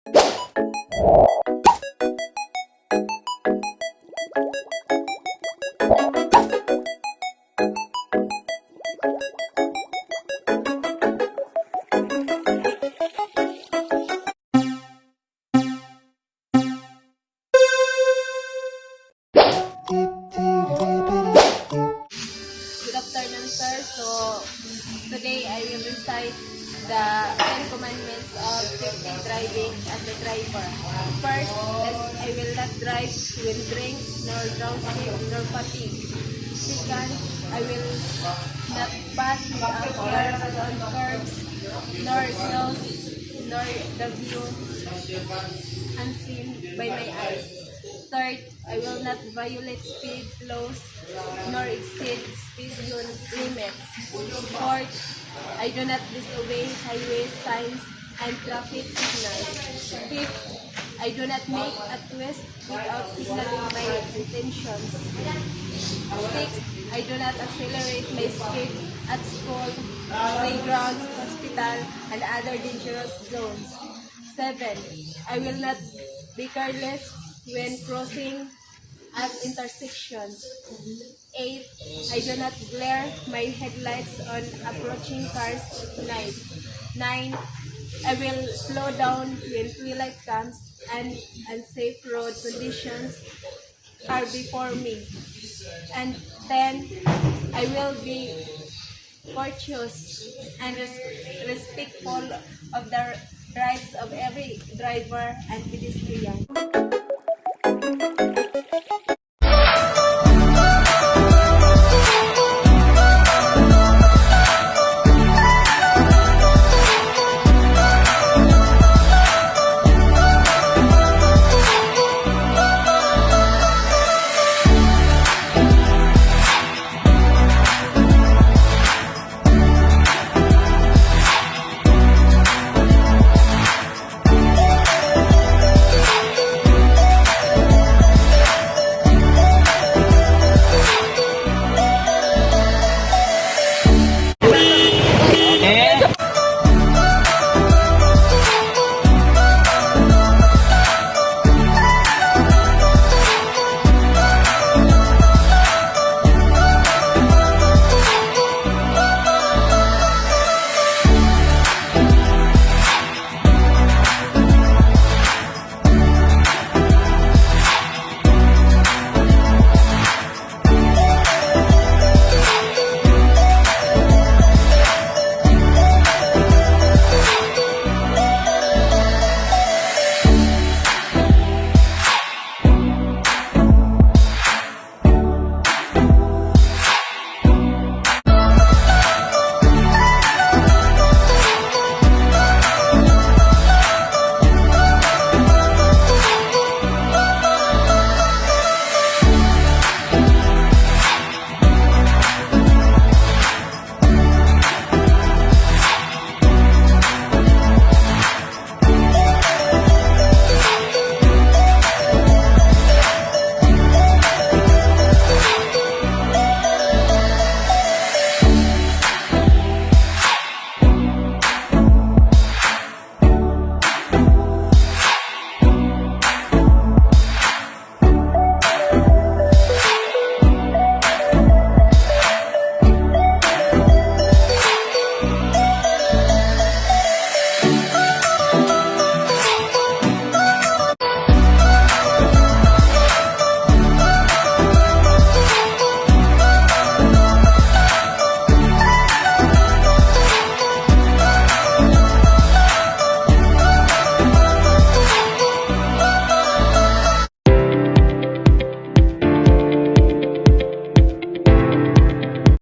Good afternoon, sir. So, today I will recite the 10 commandments of safety driving as a driver. First, I will not drive when drink, nor drowsy, nor fatigue. Second, I will not pass without cars on curbs, nor nose, nor the view unseen by my eyes. Third, I will not violate speed laws nor exceed speed limits. Fourth, I do not disobey highway signs and traffic signals. Fifth, I do not make a twist without signaling my intentions. Sixth, I do not accelerate my speed at school, playgrounds, hospital, and other dangerous zones. 7. I will not be careless when crossing at intersections. 8. I do not glare my headlights on approaching cars at night. 9. I will slow down when twilight comes and unsafe road conditions are before me. And 10. I will be courteous and respectful of the rights of every driver and pedestrian.